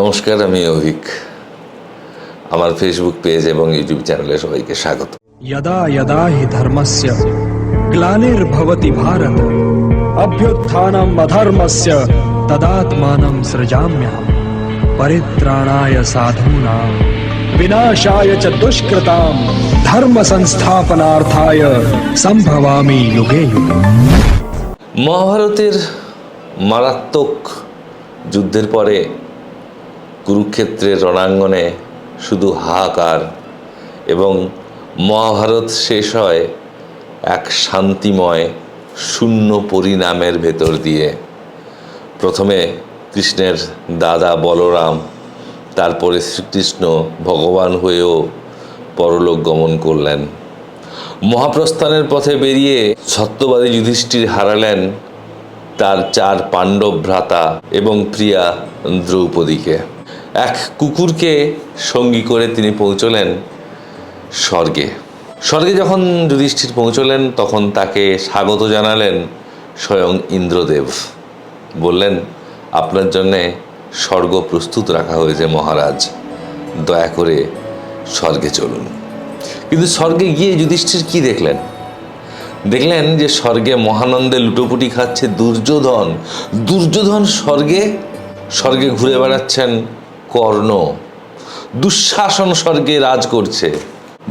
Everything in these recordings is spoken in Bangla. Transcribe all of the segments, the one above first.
নমস্কার, আমি অভিক। আমার ফেসবুক পেজ এবং ইউটিউব চ্যানেলে সবাইকে স্বাগত। यदा यदा हि धर्मस्य ग्लानिर्भवति भारत अभ्युत्थानम् अधर्मस्य तदात्मानं सृजाम्यहम् परित्राणाय साधूनां विनाशाय च दुष्कृतां धर्म संस्थापनार्थाय संभवामि युगे युगे। মহাভারতের মারাত্মক যুদ্ধের পরে কুরুক্ষেত্রের রণাঙ্গনে শুধু হাহাকার এবং মহাভারত শেষ হয় এক শান্তিময় শূন্য পরিণামের ভেতর দিয়ে। প্রথমে কৃষ্ণের দাদা বলরাম, তারপরে শ্রীকৃষ্ণ ভগবান হয়েও পরলোক গমন করলেন। মহাপ্রস্থানের পথে বেরিয়ে সত্যবাদী যুধিষ্ঠির হারালেন তার 4 পাণ্ডব ভ্রাতা এবং প্রিয়া দ্রৌপদীকে। এক কুকুরকে সঙ্গী করে তিনি পৌঁছলেন স্বর্গে। স্বর্গে যখন যুধিষ্ঠির পৌঁছলেন তখন তাকে স্বাগত জানালেন স্বয়ং ইন্দ্রদেব। বললেন, আপনার জন্যে স্বর্গ প্রস্তুত রাখা হয়েছে মহারাজ, দয়া করে স্বর্গে চলুন। কিন্তু স্বর্গে গিয়ে যুধিষ্ঠির কি দেখলেন? দেখলেন যে স্বর্গে মহানন্দে লুটোপুটি খাচ্ছে দুর্যোধন। দুর্যোধন স্বর্গে ঘুরে বেড়াচ্ছেন কর্ণ। দুঃশাসন স্বর্গে রাজ করছে।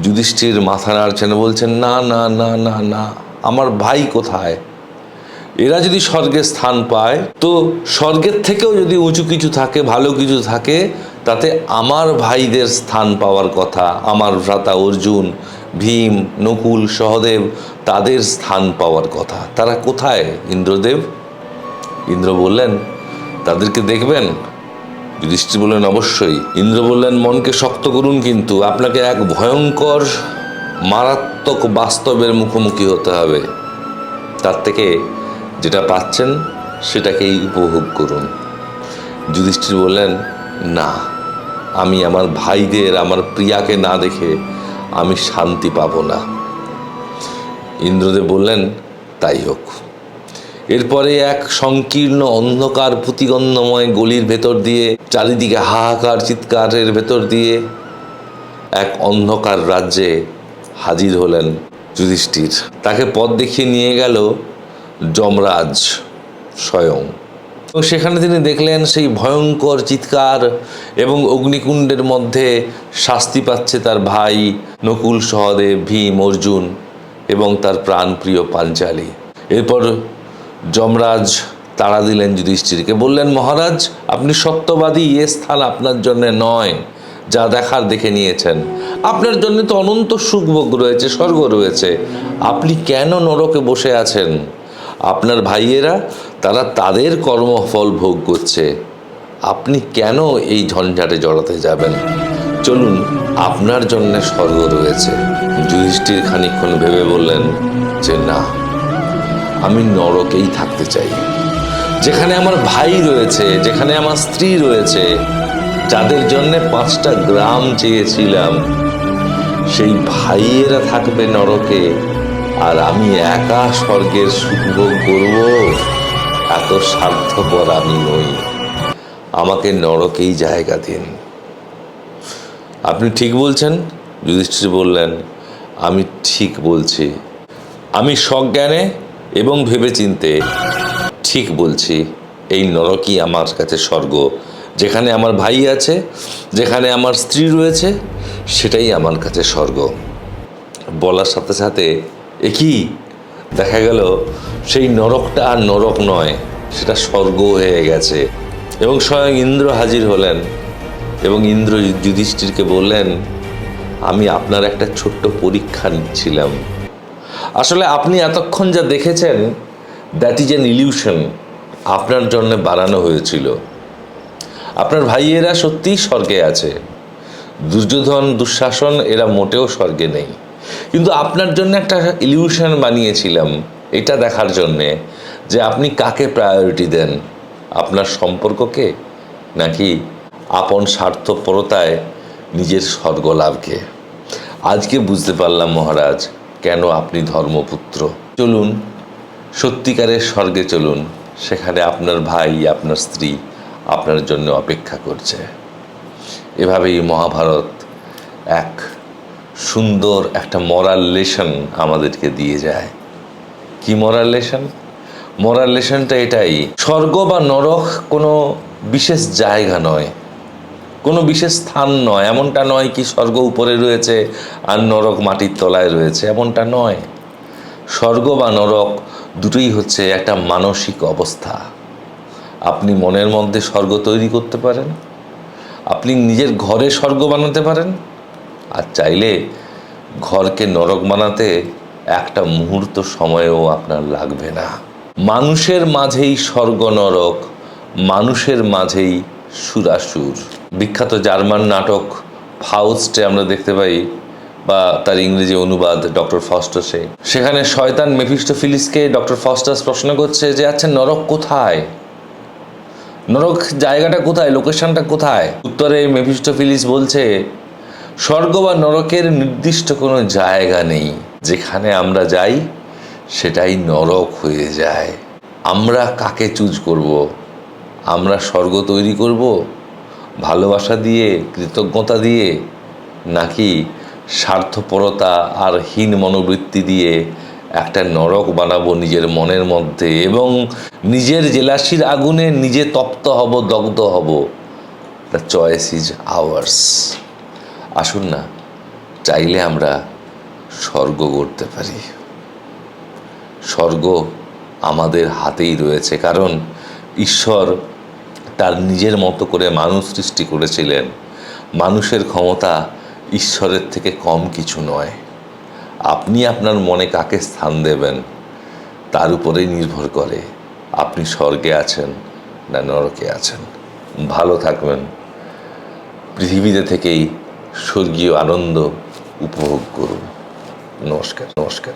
যুধিষ্ঠির মাথা নাড়ছেন, বলছেন, না না না না না, আমার ভাই কোথায়? এরা যদি স্বর্গে স্থান পায় তো স্বর্গের থেকেও যদি উঁচু কিছু থাকে, ভালো কিছু থাকে, তাতে আমার ভাইদের স্থান পাওয়ার কথা। আমার ভ্রাতা অর্জুন, ভীম, নকুল, সহদেব, তাদের স্থান পাওয়ার কথা। তারা কোথায় ইন্দ্রদেব? ইন্দ্র বললেন, তাদেরকে দেখবেন? যুধিষ্ঠির বললেন, অবশ্যই। ইন্দ্র বললেন, মনকে শক্ত করুন, কিন্তু আপনাকে এক ভয়ঙ্কর মারাত্মক বাস্তবের মুখোমুখি হতে হবে। তার থেকে যেটা পাচ্ছেন সেটাকেই উপভোগ করুন। যুধিষ্ঠির বললেন, না, আমি আমার ভাইদের, আমার প্রিয়াকে না দেখে আমি শান্তি পাব না। ইন্দ্রদেব বললেন, তাই হোক। এরপরে এক সংকীর্ণ অন্ধকার প্রতিগন্ধময় গলির ভেতর দিয়ে, চারিদিকে হাহাকার চিৎকারের ভেতর দিয়ে এক অন্ধকার রাজ্যে হাজির হলেন যুধিষ্ঠির। তাকে পথ দেখিয়ে নিয়ে গেল যমরাজ স্বয়ং। এবং সেখানে তিনি দেখলেন সেই ভয়ঙ্কর চিৎকার এবং অগ্নিকুণ্ডের মধ্যে শাস্তি পাচ্ছে তার ভাই নকুল, সহদেব, ভীম, অর্জুন এবং তার প্রাণপ্রিয় পাঞ্চালী। এরপর যমরাজ তাড়া দিলেন যুধিষ্ঠিরকে, বললেন, মহারাজ, আপনি সত্যবাদী, এ স্থান আপনার জন্য নয়। যা দেখার দেখে নিয়েছেন। আপনার জন্য তো অনন্ত সুখভোগ রয়েছে, স্বর্গ রয়েছে। আপনি কেন নরকে বসে আছেন? আপনার ভাইয়েরা তারা তাদের কর্মফল ভোগ করছে। আপনি কেন এই ঝঞ্ঝাটে জড়াতে যাবেন? চলুন, আপনার জন্য স্বর্গ রয়েছে। যুধিষ্ঠির খানিকক্ষণ ভেবে বললেন যে, না, আমি নরকেই থাকতে চাই, যেখানে আমার ভাই রয়েছে, যেখানে আমার স্ত্রী রয়েছে, যাদের জন্য 5টা গ্রাম চেয়েছিলাম। সেই ভাইয়েরা থাকবে নরকে, আর আমি একা স্বর্গের সুখভোগ করব। এত স্বার্থপর আমি নই। আমাকে নরকেই জায়গা দিন। আপনি ঠিক বলছেন। যুধিষ্ঠির বললেন, আমি ঠিক বলছি। আমি সজ্ঞানে এবং ভেবেচিন্তে ঠিক বলছি। এই নরকই আমার কাছে স্বর্গ। যেখানে আমার ভাই আছে, যেখানে আমার স্ত্রী রয়েছে, সেটাই আমার কাছে স্বর্গ। বলার সাথে সাথে একই দেখা গেল সেই নরকটা আর নরক নয়, সেটা স্বর্গ হয়ে গেছে। এবং স্বয়ং ইন্দ্র হাজির হলেন এবং ইন্দ্র যুধিষ্ঠিরকে বললেন, আমি আপনার একটা ছোট্ট পরীক্ষা নিচ্ছিলাম। আসলে আপনি এতক্ষণ যা দেখেছেন, দ্যাট ইজ অ্যান ইলিউশন। আপনার জন্য বানানো হয়েছিল। আপনার ভাইয়েরা সত্যিই স্বর্গে আছে। দুর্যোধন, দুঃশাসন এরা মোটেও স্বর্গে নেই। কিন্তু আপনার জন্য একটা ইলিউশন বানিয়েছিলাম, এটা দেখার জন্যে যে আপনি কাকে প্রায়োরিটি দেন, আপনার সম্পর্ককে নাকি আপন স্বার্থপরতায় নিজের স্বর্গ লাভকে। আজকে বুঝতে পারলাম মহারাজ, কেন আপনি ধর্মপুত্র। চলুন, সত্যিকারের স্বর্গে চলুন। সেখানে আপনার ভাই, আপনার স্ত্রী, আপনার জন্য অপেক্ষা করছে। এভাবেই মহাভারত এক সুন্দর একটা মরাল লেসন আমাদেরকে দিয়ে যায়। কি মরাল লেসন? মরাল লেসনটা এটাই, স্বর্গ বা নরক কোনো বিশেষ জায়গা নয়, কোনো বিশেষ স্থান নয়। এমনটা নয় কি স্বর্গ উপরে রয়েছে আর নরক মাটির তলায় রয়েছে, এমনটা নয়। স্বর্গ বা নরক দুটোই হচ্ছে একটা মানসিক অবস্থা। আপনি মনের মধ্যে স্বর্গ তৈরি করতে পারেন, আপনি নিজের ঘরে স্বর্গ বানাতে পারেন, আর চাইলে ঘরকে নরক বানাতে একটা মুহূর্ত সময়ও আপনার লাগবে না। মানুষের মাঝেই স্বর্গ নরক, মানুষের মাঝেই সুরাসুর। বিখ্যাত জার্মান নাটক ফাউস্টে আমরা দেখতে পাই, বা তার ইংরেজি অনুবাদ ডক্টর ফস্টাসে, সেখানে শয়তান মেফিস্টোফিলিসকে ডক্টর ফস্টাস প্রশ্ন করছে যে আচ্ছা নরক কোথায়, নরক জায়গাটা কোথায়, লোকেশনটা কোথায়? উত্তরে মেফিস্টোফিলিস বলছে স্বর্গ বা নরকের নির্দিষ্ট কোনো জায়গা নেই, যেখানে আমরা যাই সেটাই নরক হয়ে যায়। আমরা কাকে চুজ করব? আমরা স্বর্গ তৈরি করব ভালোবাসা দিয়ে, কৃতজ্ঞতা দিয়ে, নাকি স্বার্থপরতা আর হীন মনোবৃত্তি দিয়ে একটা নরক বানাবো নিজের মনের মধ্যে, এবং নিজের জেলাসির আগুনে নিজে তপ্ত হব, দগ্ধ হব? The choice is ours. আসুন না, চাইলে আমরা স্বর্গ গড়তে পারি। স্বর্গ আমাদের হাতেই রয়েছে, কারণ ঈশ্বর তার নিজের মতো করে মানুষ সৃষ্টি করেছিলেন। মানুষের ক্ষমতা ঈশ্বরের থেকে কম কিছু নয়। আপনি আপনার মনে কাকে স্থান দেবেন তার উপরেই নির্ভর করে আপনি স্বর্গে আছেন না নরকে আছেন। ভালো থাকবেন, পৃথিবীতে থেকেই স্বর্গীয় আনন্দ উপভোগ করুন। নমস্কার।